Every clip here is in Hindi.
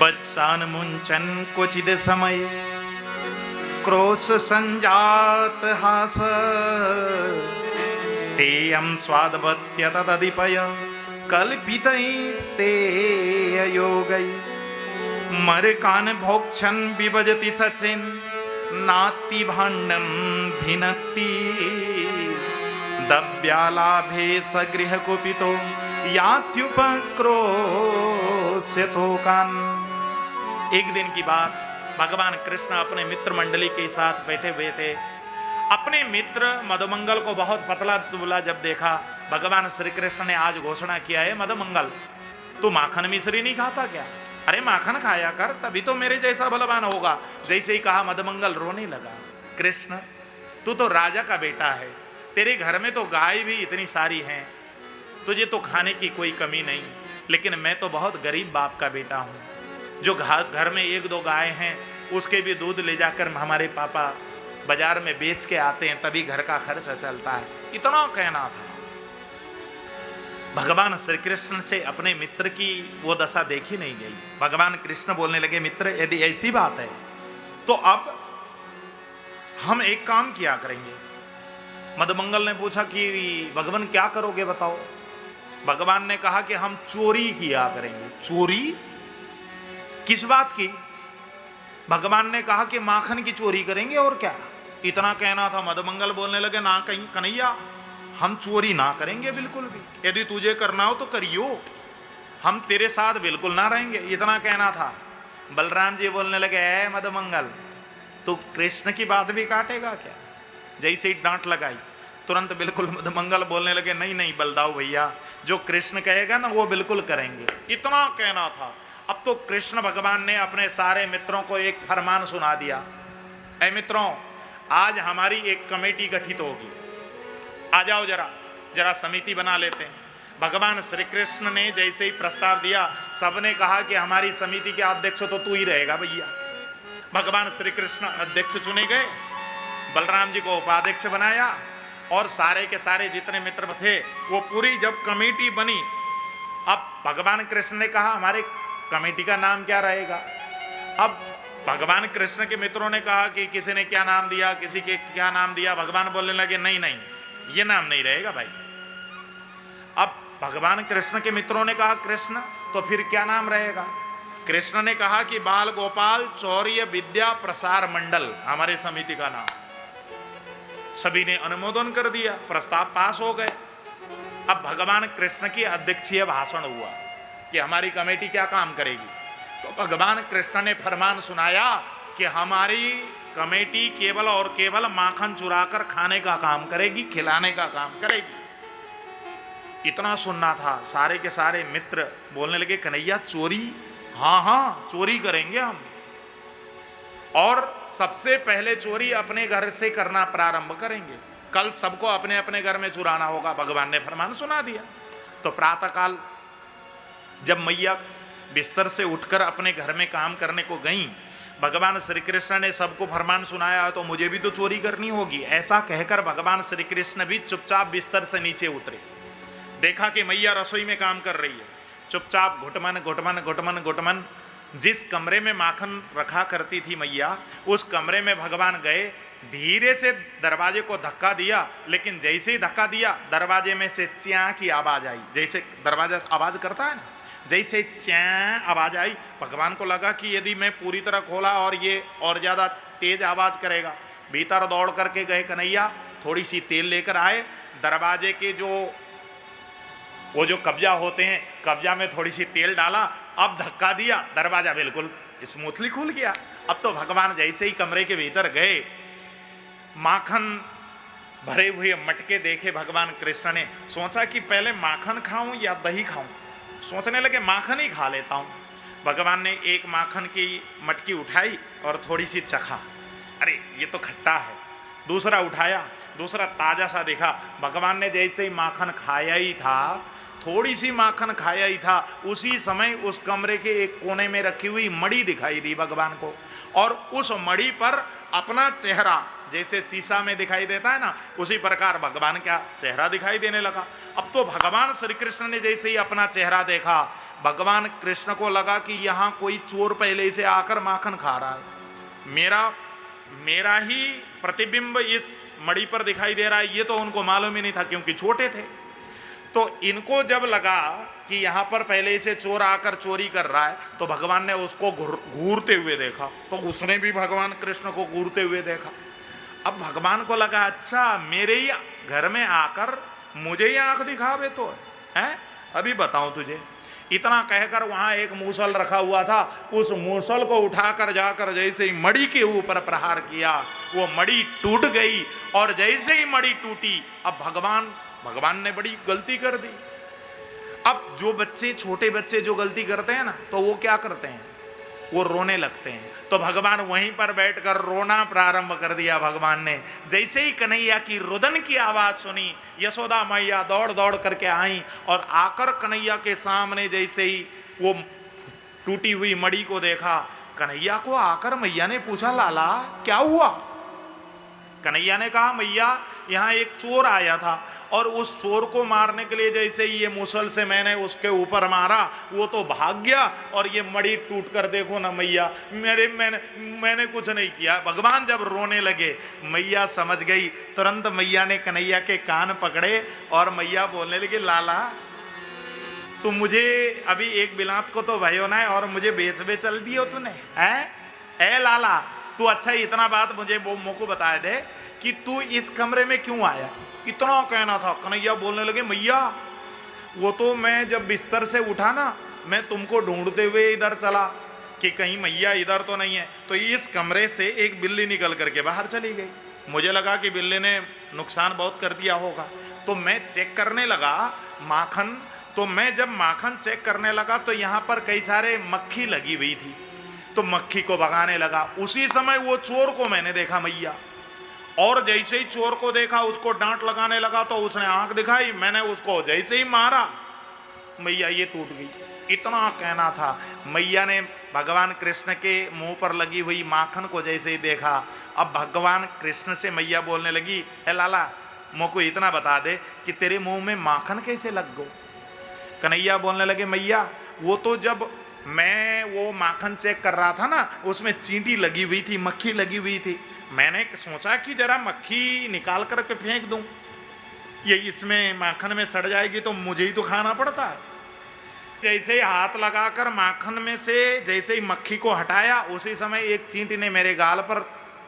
बत्सान मुंचन क्वचिद समय क्रोश संजात हास स्तेयं स्वादवत्य तदधिपय कल्पितैस्तेययोगै मरकान भोक्षन् विभजति सचिन् नात्ति भाण्डं भिनत्ति दव्यालाभे सगृह कुपितो यात्युपक्रोश्यतोकान्। एक दिन की बात, भगवान कृष्ण अपने मित्र मंडली के साथ बैठे हुए थे। अपने मित्र मधुमंगल को बहुत पतला दुबला जब देखा, भगवान श्री कृष्ण ने आज घोषणा किया है, मधुमंगल तू माखन मिश्री नहीं खाता क्या? अरे माखन खाया कर, तभी तो मेरे जैसा बलवान होगा। जैसे ही कहा मधुमंगल रोने लगा। कृष्ण तू तो राजा का बेटा है, तेरे घर में तो गाय भी इतनी सारी हैं, तुझे तो खाने की कोई कमी नहीं, लेकिन मैं तो बहुत गरीब बाप का बेटा हूँ। जो घर में एक दो गाय हैं उसके भी दूध ले जाकर हमारे पापा बाजार में बेच के आते हैं, तभी घर का खर्च चलता है। इतना कहना था। भगवान श्री कृष्ण से अपने मित्र की वो दशा देखी नहीं गई। भगवान कृष्ण बोलने लगे, मित्र यदि ऐसी बात है तो अब हम एक काम किया करेंगे। मधुमंगल ने पूछा कि भगवान क्या करोगे बताओ? भगवान ने कहा कि हम चोरी किया करेंगे। चोरी? किस बात की? भगवान ने कहा कि माखन की चोरी करेंगे, और क्या? इतना कहना था। मधुमंगल बोलने लगे, ना कहीं कन्हैया, हम चोरी ना करेंगे बिल्कुल भी। यदि तुझे करना हो तो करियो, हम तेरे साथ बिल्कुल ना रहेंगे। इतना कहना था। बलराम जी बोलने लगे, मधुमंगल तू कृष्ण की बात भी काटेगा क्या? जैसे ही डांट लगाई, तुरंत बिल्कुल मधुमंगल बोलने लगे, नहीं नहीं बलदाऊ भैया, जो कृष्ण कहेगा ना वो बिल्कुल करेंगे। इतना कहना था। अब तो कृष्ण भगवान ने अपने सारे मित्रों को एक फरमान सुना दिया। ऐ मित्रों, आज हमारी एक कमेटी गठित होगी, आ जाओ जरा समिति बना लेते हैं। भगवान श्री कृष्ण ने जैसे ही प्रस्ताव दिया, सबने कहा कि हमारी समिति के अध्यक्ष तो तू ही रहेगा भैया। भगवान श्री कृष्ण अध्यक्ष चुने गए, बलराम जी को उपाध्यक्ष बनाया, और सारे के सारे जितने मित्र थे वो पूरी जब कमेटी बनी, अब भगवान कृष्ण ने कहा हमारे कमेटी का नाम क्या रहेगा? अब भगवान कृष्ण के मित्रों ने कहा कि किसी ने क्या नाम दिया, किसी के क्या नाम दिया। भगवान बोलने लगे, नहीं नहीं ये नाम नहीं रहेगा भाई। अब भगवान कृष्ण के मित्रों ने कहा कृष्ण, तो फिर क्या नाम रहेगा? कृष्ण ने कहा कि बाल गोपाल चौर्य विद्या प्रसार मंडल हमारे समिति का नाम। सभी ने अनुमोदन कर दिया, प्रस्ताव पास हो गए। अब भगवान कृष्ण की अध्यक्षीय भाषण हुआ कि हमारी कमेटी क्या काम करेगी। तो भगवान कृष्ण ने फरमान सुनाया कि हमारी कमेटी केवल और केवल माखन चुराकर खाने का काम करेगी, खिलाने का काम करेगी। इतना सुनना था। सारे के सारे मित्र बोलने लगे, कन्हैया चोरी? हाँ हाँ चोरी करेंगे हम, और सबसे पहले चोरी अपने घर से करना प्रारंभ करेंगे। कल सबको अपने अपने घर में चुराना होगा। भगवान ने फरमान सुना दिया। तो प्रातःकाल जब मैया बिस्तर से उठकर अपने घर में काम करने को गई, भगवान श्री कृष्ण ने सबको फरमान सुनाया, तो मुझे भी तो चोरी करनी होगी। ऐसा कहकर भगवान श्री कृष्ण भी चुपचाप बिस्तर से नीचे उतरे। देखा कि मैया रसोई में काम कर रही है। चुपचाप घुटमन घुटमन घुटमन घुटमन जिस कमरे में माखन रखा करती थी मैया, उस कमरे में भगवान गए, धीरे से दरवाजे को धक्का दिया, लेकिन जैसे ही धक्का दिया दरवाजे में से च्यां की आवाज आई। जैसे दरवाजा आवाज करता है ना, जैसे च्यां आवाज आई, भगवान को लगा कि यदि मैं पूरी तरह खोला और ये और ज्यादा तेज आवाज करेगा। भीतर दौड़ करके गए कन्हैया, थोड़ी सी तेल लेकर आए, दरवाजे के वो जो कब्जा होते हैं, कब्जा में थोड़ी सी तेल डाला, अब धक्का दिया, दरवाजा बिल्कुल स्मूथली खुल गया। अब तो भगवान जैसे ही कमरे के भीतर गए, माखन भरे हुए मटके देखे भगवान कृष्ण ने। सोचा कि पहले माखन खाऊं या दही खाऊं। सोचने लगे माखन ही खा लेता हूं। भगवान ने एक माखन की मटकी उठाई और थोड़ी सी चखा, अरे ये तो खट्टा है। दूसरा उठाया, दूसरा ताजा सा देखा। भगवान ने जैसे ही माखन खाया ही था, थोड़ी सी माखन खाया ही था, उसी समय उस कमरे के एक कोने में रखी हुई मड़ी दिखाई दी भगवान को, और उस मड़ी पर अपना चेहरा जैसे शीशा में दिखाई देता है ना, उसी प्रकार भगवान का चेहरा दिखाई देने लगा। अब तो भगवान श्री कृष्ण ने जैसे ही अपना चेहरा देखा, भगवान कृष्ण को लगा कि यहाँ कोई चोर पहले से आकर माखन खा रहा है, मेरा ही प्रतिबिंब इस मड़ी पर दिखाई दे रहा है। ये तो उनको मालूम ही नहीं था क्योंकि छोटे थे। तो इनको जब लगा कि यहाँ पर पहले से चोर आकर चोरी कर रहा है, तो भगवान ने उसको घूरते हुए देखा, तो उसने भी भगवान कृष्ण को घूरते हुए देखा। अब भगवान को लगा अच्छा मेरे ही घर में आकर मुझे ही आंख दिखावे तो है, अभी बताऊं तुझे। इतना कहकर वहां एक मूसल रखा हुआ था, उस मूसल को उठाकर जाकर जैसे ही मड़ी के ऊपर प्रहार किया, वो मड़ी टूट गई। और जैसे ही मड़ी टूटी, अब भगवान ने बड़ी गलती कर दी। अब जो बच्चे, छोटे बच्चे जो गलती करते हैं ना, तो वो क्या करते हैं, वो रोने लगते हैं। तो भगवान वहीं पर बैठकर रोना प्रारंभ कर दिया। भगवान ने जैसे ही कन्हैया की रुदन की आवाज सुनी, यशोदा मैया दौड़ दौड़ करके आई और आकर कन्हैया के सामने जैसे ही वो टूटी हुई मड़ी को देखा, कन्हैया को आकर मैया ने पूछा लाला क्या हुआ। कन्हैया ने कहा मैया यहाँ एक चोर आया था और उस चोर को मारने के लिए जैसे ही ये मुसल से मैंने उसके ऊपर मारा, वो तो भाग गया और ये मड़ी टूट कर देखो ना मैया, मैंने कुछ नहीं किया। भगवान जब रोने लगे, मैया समझ गई। तुरंत मैया ने कन्हैया के कान पकड़े और मैया बोलने लगी लाला तुम मुझे अभी एक बिलात को तो भयो ना और मुझे बेच चल दियो तूने, है लाला तू अच्छा इतना बात मुझे वो मुझको बता दे कि तू इस कमरे में क्यों आया। इतना कहना था। कन्हैया बोलने लगे मैया वो तो मैं जब बिस्तर से उठा ना, मैं तुमको ढूंढते हुए इधर चला कि कहीं मैया इधर तो नहीं है, तो इस कमरे से एक बिल्ली निकल करके बाहर चली गई। मुझे लगा कि बिल्ली ने नुकसान बहुत कर दिया होगा, तो मैं चेक करने लगा माखन। तो मैं जब माखन चेक करने लगा तो यहाँ पर कई सारे मक्खी लगी हुई थी, तो मक्खी को भगाने लगा। उसी समय वो चोर को मैंने देखा मैया, और जैसे ही चोर को देखा उसको डांट लगाने लगा, तो उसने आंख दिखाई, मैंने उसको जैसे ही मारा मैया ये टूट गई। इतना कहना था। मैया ने भगवान कृष्ण के मुंह पर लगी हुई माखन को जैसे ही देखा, अब भगवान कृष्ण से मैया बोलने लगी ए लाला मुझको इतना बता दे कि तेरे मुंह में माखन कैसे लग गो। कन्हैया बोलने लगे मैया वो तो जब मैं वो माखन चेक कर रहा था ना, उसमें चींटी लगी हुई थी, मक्खी लगी हुई थी, मैंने सोचा कि जरा मक्खी निकाल करके फेंक दूं, ये इसमें माखन में सड़ जाएगी तो मुझे ही तो खाना पड़ता है। जैसे ही हाथ लगाकर माखन में से जैसे ही मक्खी को हटाया, उसी समय एक चींटी ने मेरे गाल पर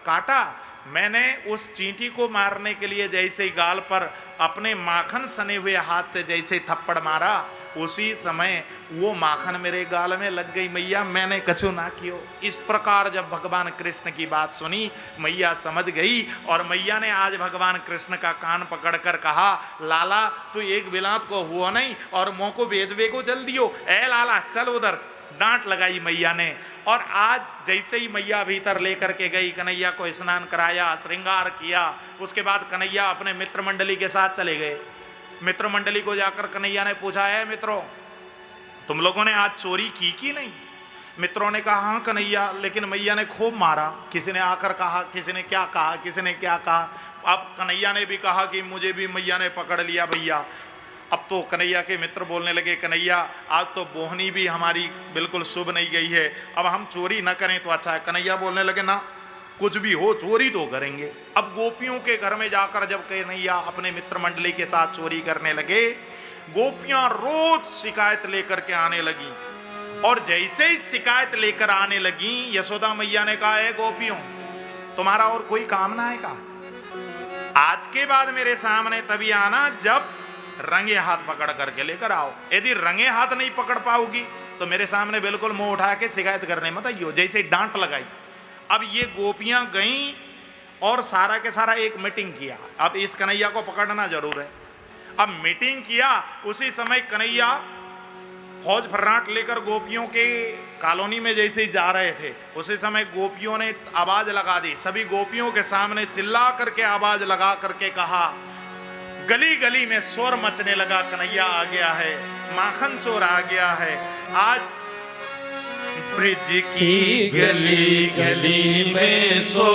काटा। मैंने उस चींटी को मारने के लिए जैसे ही गाल पर अपने माखन सने हुए हाथ से जैसे ही थप्पड़ मारा, उसी समय वो माखन मेरे गाल में लग गई। मैया मैंने कछु ना कियो। इस प्रकार जब भगवान कृष्ण की बात सुनी, मैया समझ गई और मैया ने आज भगवान कृष्ण का कान पकड़कर कहा लाला तू एक बिलात को हुआ नहीं और मोह को बेचवे को चल दियो, ए लाला चल उधर। डांट लगाई मैया ने। और आज जैसे ही मैया भीतर लेकर के गई, कन्हैया को स्नान कराया, श्रृंगार किया, उसके बाद कन्हैया अपने मित्र मंडली के साथ चले गए। मित्र मंडली को जाकर कन्हैया ने पूछा है मित्रों तुम लोगों ने आज चोरी की कि नहीं। मित्रों ने कहा हाँ कन्हैया, लेकिन मैया ने खूब मारा। किसी ने आकर कहा, किसी ने क्या कहा, किसी ने क्या कहा। अब कन्हैया ने भी कहा कि मुझे भी मैया ने पकड़ लिया भैया। अब तो कन्हैया के मित्र बोलने लगे कन्हैया आज तो बोहनी भी हमारी बिल्कुल शुभ नहीं गई है, अब हम चोरी न करें तो अच्छा है। कन्हैया बोलने लगे ना कुछ भी हो चोरी तो करेंगे। अब गोपियों के घर में जाकर जब कन्हैया अपने मित्र मंडली के साथ चोरी करने लगे, गोपियां रोज शिकायत लेकर के आने लगी। और जैसे ही शिकायत लेकर आने लगी, यशोदा मैया ने कहा है गोपियों तुम्हारा और कोई काम ना है का, आज के बाद मेरे सामने तभी आना जब रंगे हाथ पकड़ करके लेकर आओ। यदि रंगे हाथ नहीं पकड़ पाओगी तो मेरे सामने बिल्कुल मुंह उठा के शिकायत करने मत आइयो। जैसे डांट लगाई। अब ये गोपियां गईं और सारा के सारा एक मीटिंग किया। अब इस कन्हैया को पकड़ना जरूर है। अब मीटिंग किया, उसी समय कन्हैया फौज फर्राट लेकर गोपियों के कॉलोनी में जैसे ही जा रहे थे, उसी समय गोपियों ने आवाज लगा दी। सभी गोपियों के सामने चिल्ला करके आवाज लगा करके कहा, गली गली में शोर मचने लगा, कन्हैया आ गया है, माखन चोर आ गया है। आज ब्रिज की गली गली में सो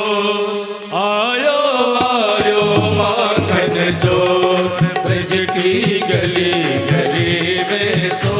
आयो आयो माखन चोर, ब्रिज की गली गली में सो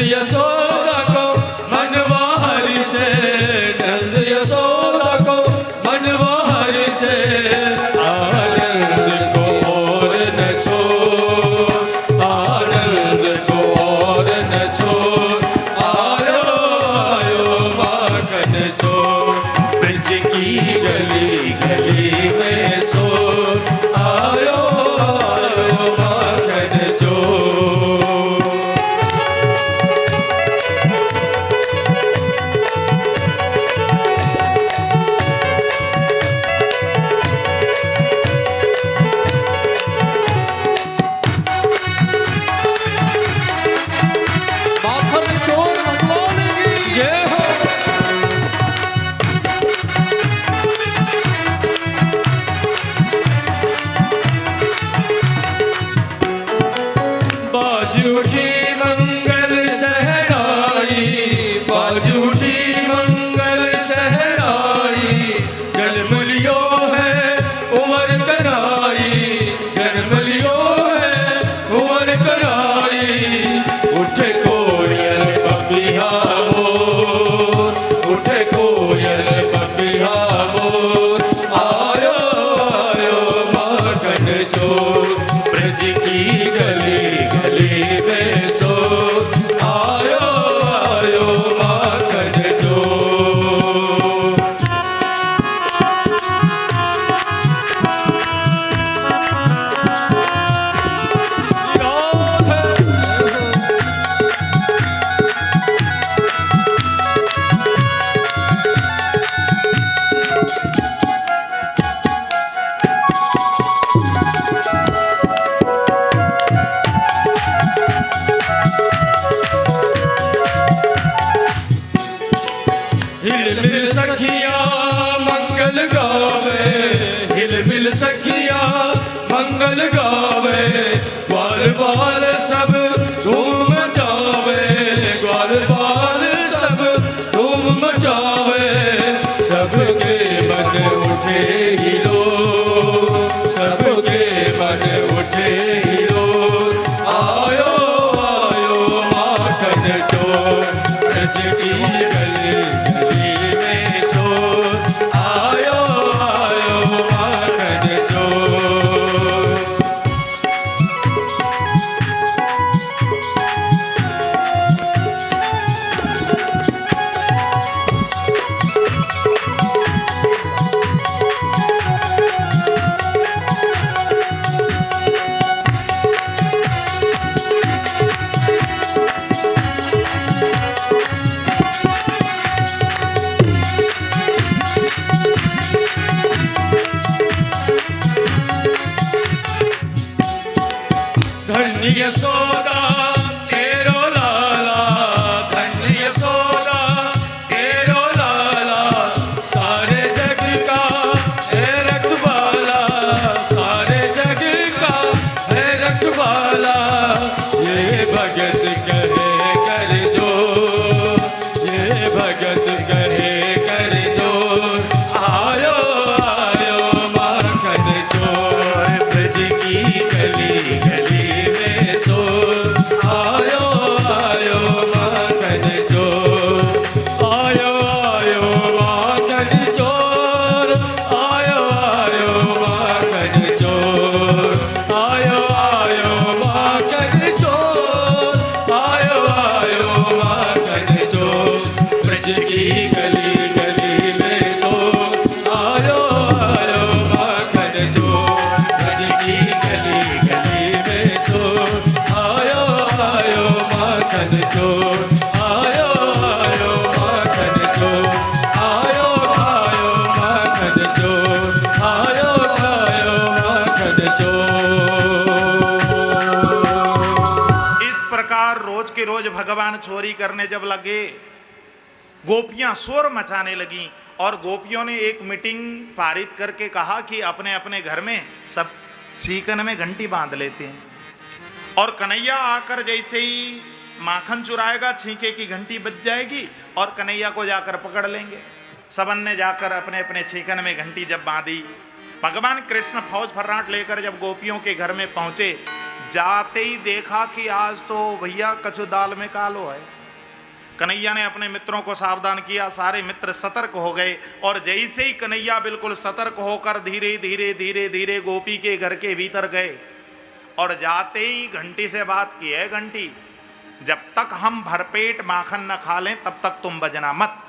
यशोदा को मनवा हरि से, नंद यशोदा को मनवा हरि से, आनंद को और न छोड़, आनंद को और न छोड़, आयो आयो माखन चोर, ब्रज की गली गली में सो, आयो आयो माखन चोर। माखन चोर भगवान की जय हो। बाज उठी मंगल सहनाई, बाज उठी मंगल सहनाई, जन्म लियो है उमर कराई, जन्म लियो है उमर कराई, उठे कोयल पपिया मोर, उठे कोयल पपिया मोर, आयो आयो माखन चोर, ब्रज की गली गली में सो, आयो आयो माखन चोर। हिल मिल सखिया मंगल गावे, हिल मिल सखिया मंगल गावे, ग्वाल बाल सब धूम मचावे, ग्वाल बाल सब धूम मचावे, सबके मन उठे हिलो, सबके मन उठे हिलो, आयो आयो माखन चोर, ब्रज की गली गली में सो, आयो आयो माखन चोर। धन्य यशोदा तेरो लाला, धन्य यशोदा तेरो लाला, सारे जग का है रखवाला, सारे जग का है रखवाला, ये भगत कहे कर जो, ये भगत कहे कर जो, आयो आयो माखन चोर, ब्रज की गली गली में सो, आयो आयो माखन चोर, आयो आयो माखन चोर, आयो आयो माखन चोर, आयो आयो माखन चोर, आयो आयो माखन चोर, ब्रज की गली गली में सो, आयो आयो माखन चोर, ब्रज की गली गली में सो, आयो आयो माखन चोर, आयो आयो माखन चोर, आयो आयो माखन चोर, आयो आयो माखन चोर। इस प्रकार रोज के रोज भगवान चोरी करने जब लगे, गोपियां शोर मचाने लगी, और गोपियों ने एक मीटिंग पारित करके कहा कि अपने अपने घर में सब सीकन में घंटी बांध लेते हैं, और कन्हैया आकर जैसे ही माखन चुराएगा छींके की घंटी बज जाएगी और कन्हैया को जाकर पकड़ लेंगे। सबन ने जाकर अपने अपने छीकन में घंटी जब बांधी, भगवान कृष्ण फौज फर्राट लेकर जब गोपियों के घर में पहुंचे, जाते ही देखा कि आज तो भैया कछु दाल में कालो है। कन्हैया ने अपने मित्रों को सावधान किया, सारे मित्र सतर्क हो गए। और जैसे ही कन्हैया बिल्कुल सतर्क होकर धीरे धीरे धीरे धीरे गोपी के घर के भीतर गए और जाते ही घंटी से बात की है, घंटी जब तक हम भरपेट माखन न खा लें तब तक तुम बजना मत।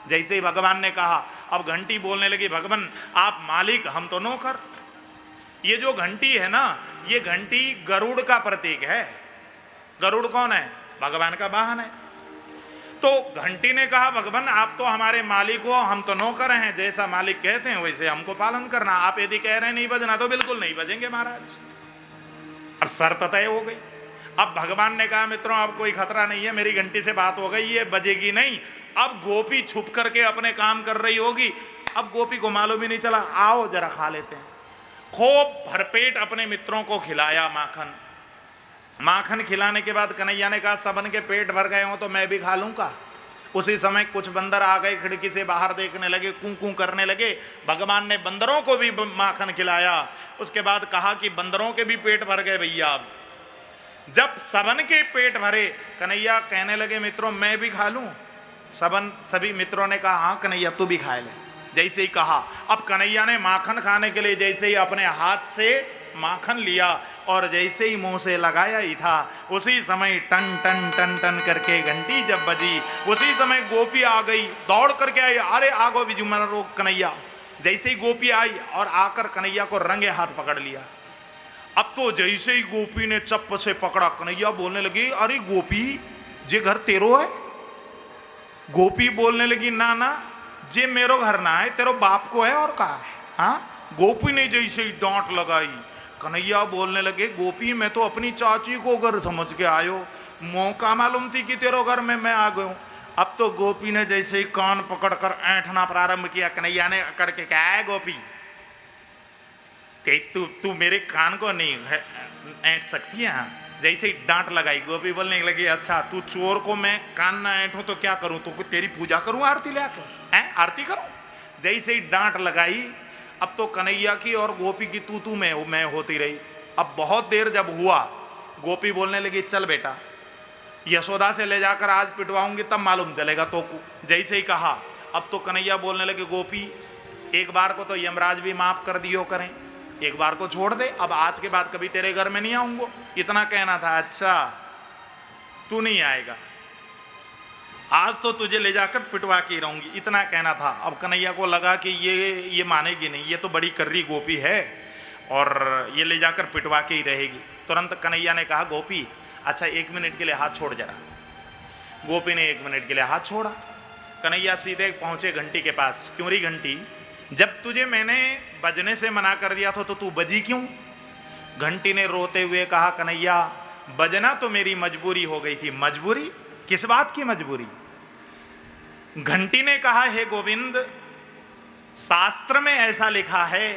जैसे ही भगवान ने कहा, अब घंटी बोलने लगी, भगवान आप मालिक हम तो नौकर। ये जो घंटी है ना, ये घंटी गरुड़ का प्रतीक है। गरुड़ कौन है? भगवान का वाहन है। तो घंटी ने कहा, भगवान आप तो हमारे मालिक हो, हम तो नौकर हैं, जैसा मालिक कहते हैं वैसे हमको पालन करना। आप यदि कह रहे हैं नहीं बजना तो बिल्कुल नहीं बजेंगे महाराज। अब शर्त तय हो गई। अब भगवान ने कहा, मित्रों अब कोई खतरा नहीं है, मेरी घंटी से बात हो गई, ये बजेगी नहीं। अब गोपी छुप करके अपने काम कर रही होगी। अब गोपी को मालूम ही नहीं चला, आओ जरा खा लेते हैं। खूब भरपेट अपने मित्रों को खिलाया माखन। माखन खिलाने के बाद कन्हैया ने कहा, सबन के पेट भर गए हो तो मैं भी खा लूंगा। उसी समय कुछ बंदर आ गए, खिड़की से बाहर देखने लगे, कूं कूं करने लगे। भगवान ने बंदरों को भी माखन खिलाया। उसके बाद कहा कि बंदरों के भी पेट भर गए भैया। अब जब सबन के पेट भरे, कन्हैया कहने लगे, मित्रों मैं भी खा लूं। सभी मित्रों ने कहा, हाँ कन्हैया तू भी खा ले। जैसे ही कहा, अब कन्हैया ने माखन खाने के लिए जैसे ही अपने हाथ से माखन लिया और जैसे ही मुंह से लगाया ही था, उसी समय टन टन टन टन करके घंटी जब बजी, उसी समय गोपी आ गई, दौड़ करके आई। अरे आगो बिजू मर रो कन्हैया। जैसे ही गोपी आई और आकर कन्हैया को रंगे हाथ पकड़ लिया। अब तो जैसे ही गोपी ने चप्प से पकड़ा, कन्हैया बोलने लगी, अरे गोपी जे घर तेरो है। गोपी बोलने लगी, ना ना जे मेरो घर ना है, तेरो बाप को है और कहा है। हाँ, गोपी ने जैसे ही डांट लगाई, कन्हैया बोलने लगे, गोपी मैं तो अपनी चाची को घर समझ के आयो, मौका मालूम थी कि तेरो घर में मैं आ गया हूं। अब तो गोपी ने जैसे ही कान पकड़कर ऐंठना प्रारंभ किया। कन्हैया ने अकड़ के कहा, है गोपी कि तू मेरे कान को नहीं ऐंठ सकती है। हाँ, जैसे ही डांट लगाई, गोपी बोलने लगी, अच्छा तू चोर को मैं कान ना ऐंठूं तो क्या करूं? तो तेरी पूजा करूं, आरती लेकर हैं, आरती करूं? जैसे ही डांट लगाई, अब तो कन्हैया की और गोपी की तू मैं होती रही। अब बहुत देर जब हुआ, गोपी बोलने लगी, चल बेटा यशोदा से ले जाकर आज पिटवाऊंगी तब मालूम चलेगा तो। जैसे ही कहा, अब तो कन्हैया बोलने लगे, गोपी एक बार को तो यमराज भी माफ कर दियो करें, एक बार को छोड़ दे, अब आज के बाद कभी तेरे घर में नहीं आऊंगा। इतना कहना था। अच्छा तू नहीं आएगा, आज तो तुझे ले जाकर पिटवा के रहूंगी, इतना कहना था। अब कन्हैया को लगा कि ये मानेगी नहीं, ये तो बड़ी कर्री गोपी है और ये ले जाकर पिटवा के ही रहेगी। तुरंत कन्हैया ने कहा, गोपी अच्छा 1 मिनट के लिए हाथ छोड़ जरा। गोपी ने 1 मिनट के लिए हाथ छोड़ा। कन्हैया सीधे पहुंचे घंटी के पास। क्यों री घंटी, जब तुझे मैंने बजने से मना कर दिया था तो तू बजी क्यों? घंटी ने रोते हुए कहा, कन्हैया बजना तो मेरी मजबूरी हो गई थी। मजबूरी? किस बात की मजबूरी? घंटी ने कहा, हे गोविंद शास्त्र में ऐसा लिखा है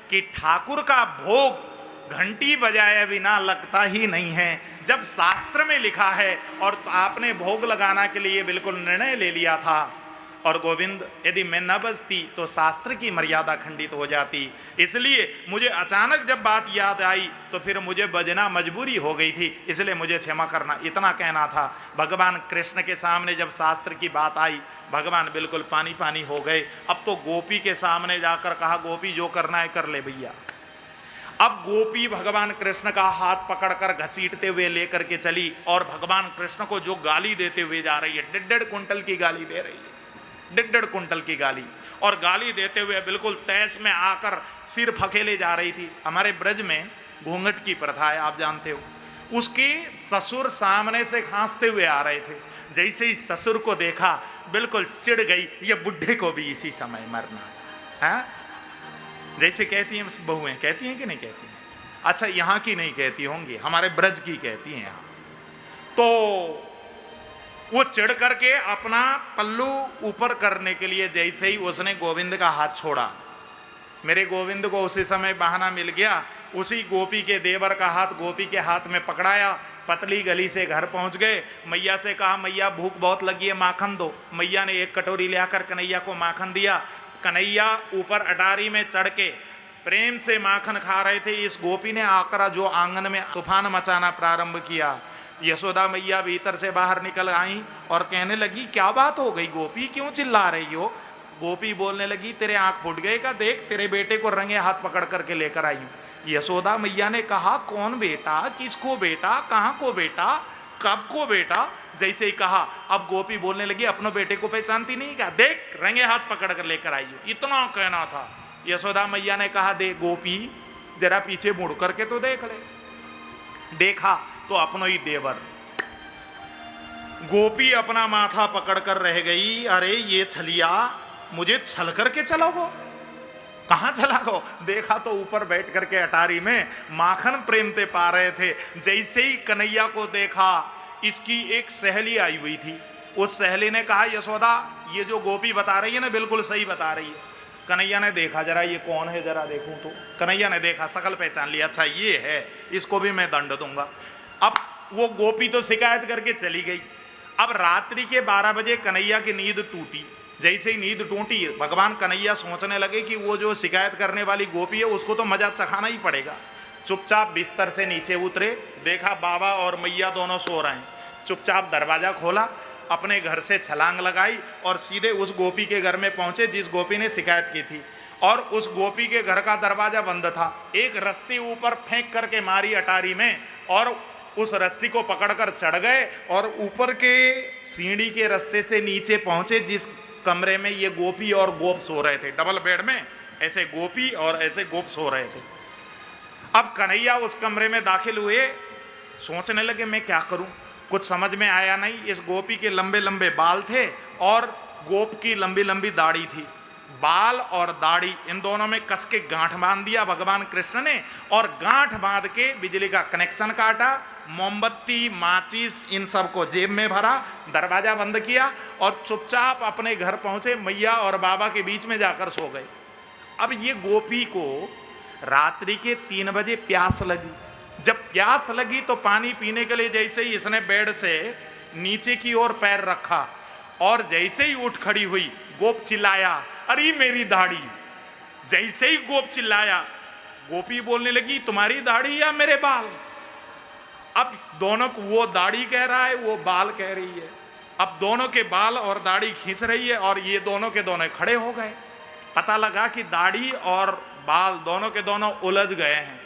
कि ठाकुर का भोग घंटी बजाए बिना लगता ही नहीं है। जब शास्त्र में लिखा है और आपने भोग लगाना के लिए बिल्कुल निर्णय ले लिया था, और गोविंद यदि मैं न बजती तो शास्त्र की मर्यादा खंडित हो जाती, इसलिए मुझे अचानक जब बात याद आई तो फिर मुझे बजना मजबूरी हो गई थी, इसलिए मुझे क्षमा करना, इतना कहना था। भगवान कृष्ण के सामने जब शास्त्र की बात आई, भगवान बिल्कुल पानी पानी हो गए। अब तो गोपी के सामने जाकर कहा, गोपी जो करना है कर ले भैया। अब गोपी भगवान कृष्ण का हाथ पकड़कर घसीटते हुए लेकर के चली और भगवान कृष्ण को जो गाली देते हुए जा रही है, 1.5 कुंटल की गाली दे रही है, 1.5 कुंटल की गाली। और गाली देते हुए बिल्कुल तैश में आकर सिर फकेले जा रही थी। हमारे ब्रज में घूंघट की प्रथा है, आप जानते हो। उसके ससुर सामने से खांसते हुए आ रहे थे। जैसे ही ससुर को देखा बिल्कुल चिढ़ गई, ये बुढ़े को भी इसी समय मरना है। जैसे कहती हैं बहुएं, कहती हैं कि नहीं कहती हैं? अच्छा यहाँ की नहीं कहती होंगी, हमारे ब्रज की कहती हैं यहाँ। तो वो चिढ़ करके अपना पल्लू ऊपर करने के लिए जैसे ही उसने गोविंद का हाथ छोड़ा, मेरे गोविंद को उसी समय बहाना मिल गया। उसी गोपी के देवर का हाथ गोपी के हाथ में पकड़ाया, पतली गली से घर पहुंच गए। मैया से कहा, मैया भूख बहुत लगी है, माखन दो। मैया ने 1 कटोरी ले आकर कन्हैया को माखन दिया। कन्हैया ऊपर अटारी में चढ़ के प्रेम से माखन खा रहे थे। इस गोपी ने आकर जो आंगन में तूफान मचाना प्रारंभ किया। यशोदा मैया भीतर से बाहर निकल आई और कहने लगी क्या बात हो गई गोपी, क्यों चिल्ला रही हो? गोपी बोलने लगी तेरे आंख फूट गए का, देख तेरे बेटे को रंगे हाथ पकड़ करके लेकर आई हूं। यशोदा मैया ने कहा कौन बेटा, किसको बेटा, कहाँ को बेटा, कब को बेटा? जैसे ही कहा अब गोपी बोलने लगी अपने बेटे को पहचानती नहीं क्या, देख रंगे हाथ पकड़ कर लेकर आई हूं। इतना कहना था। यशोदा मैया ने कहा दे गोपी जरा पीछे मुड़ करके तो देख ले। देखा तो अपनो ही देवर। गोपी अपना माथा पकड़ कर रह गई, अरे ये छलिया मुझे छल करके चलोगो, कहां चला गो? देखा तो ऊपर बैठ करके अटारी में माखन प्रेमते पा रहे थे। जैसे ही कन्हैया को देखा, इसकी एक सहेली आई हुई थी। उस सहेली ने कहा यशोदा ये जो गोपी बता रही है ना बिल्कुल सही बता रही है। कन्हैया ने देखा जरा ये कौन है जरा देखूं तो। कन्हैया ने देखा, शकल पहचान लिया, अच्छा ये है, इसको भी मैं दंड दूंगा। अब वो गोपी तो शिकायत करके चली गई। अब रात्रि के 12 बजे कन्हैया की नींद टूटी। जैसे ही नींद टूटी भगवान कन्हैया सोचने लगे कि वो जो शिकायत करने वाली गोपी है उसको तो मजा चखाना ही पड़ेगा। चुपचाप बिस्तर से नीचे उतरे, देखा बाबा और मैया दोनों सो रहे हैं। चुपचाप दरवाजा खोला, अपने घर से छलांग लगाई और सीधे उस गोपी के घर में पहुंचे जिस गोपी ने शिकायत की थी। और उस गोपी के घर का दरवाजा बंद था। एक रस्सी ऊपर फेंक करके मारी अटारी में और उस रस्सी को पकड़कर चढ़ गए और ऊपर के सीढ़ी के रास्ते से नीचे पहुंचे जिस कमरे में ये गोपी और गोप सो रहे थे। डबल बेड में ऐसे गोपी और ऐसे गोप सो रहे थे। अब कन्हैया उस कमरे में दाखिल हुए, सोचने लगे मैं क्या करूं, कुछ समझ में आया नहीं। इस गोपी के लंबे लंबे बाल थे और गोप की लंबी लंबी दाढ़ी थी। बाल और दाढ़ी इन दोनों में कस के गांठ बांध दिया भगवान कृष्ण ने और गांठ बांध के बिजली का कनेक्शन काटा, मोमबत्ती माचिस इन सब को जेब में भरा, दरवाजा बंद किया और चुपचाप अपने घर पहुंचे। मैया और बाबा के बीच में जाकर सो गए। अब ये गोपी को रात्रि के 3 बजे प्यास लगी। जब प्यास लगी तो पानी पीने के लिए जैसे ही इसने बेड से नीचे की ओर पैर रखा और जैसे ही उठ खड़ी हुई गोप चिल्लाया अरे मेरी दाढ़ी। जैसे ही गोप चिल्लाया गोपी बोलने लगी तुम्हारी दाढ़ी या मेरे बाल? अब दोनों को वो दाढ़ी कह रहा है, वो बाल कह रही है। अब दोनों के बाल और दाढ़ी खींच रही है और ये दोनों के दोनों खड़े हो गए। पता लगा कि दाढ़ी और बाल दोनों के दोनों उलझ गए हैं।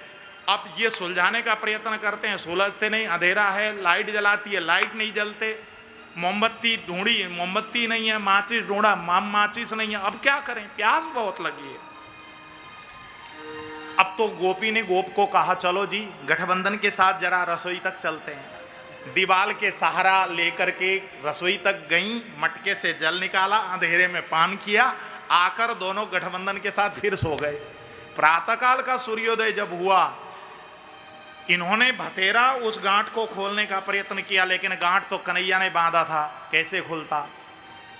अब ये सुलझाने का प्रयत्न करते हैं, सुलझते नहीं। अंधेरा है, लाइट जलाती है, लाइट नहीं जलते। मोमबत्ती ढूंढी, मोमबत्ती नहीं है। माचिस ढूंढा, माचिस नहीं है। अब क्या करें, प्यास बहुत लगी है। अब तो गोपी ने गोप को कहा चलो जी गठबंधन के साथ जरा रसोई तक चलते हैं। दीवाल के सहारा लेकर के रसोई तक गई, मटके से जल निकाला, अंधेरे में पान किया, आकर दोनों गठबंधन के साथ फिर सो गए। प्रातःकाल का सूर्योदय जब हुआ, इन्होंने भतेरा उस गांठ को खोलने का प्रयत्न किया, लेकिन गांठ तो कन्हैया ने बांधा था, कैसे खुलता।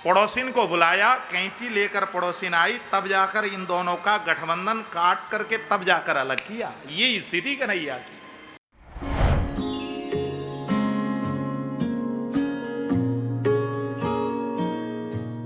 पड़ोसिन को बुलाया, कैंची लेकर पड़ोसिन आई, तब जाकर इन दोनों का गठबंधन काट करके तब जाकर अलग किया। ये स्थिति कन्हैया की।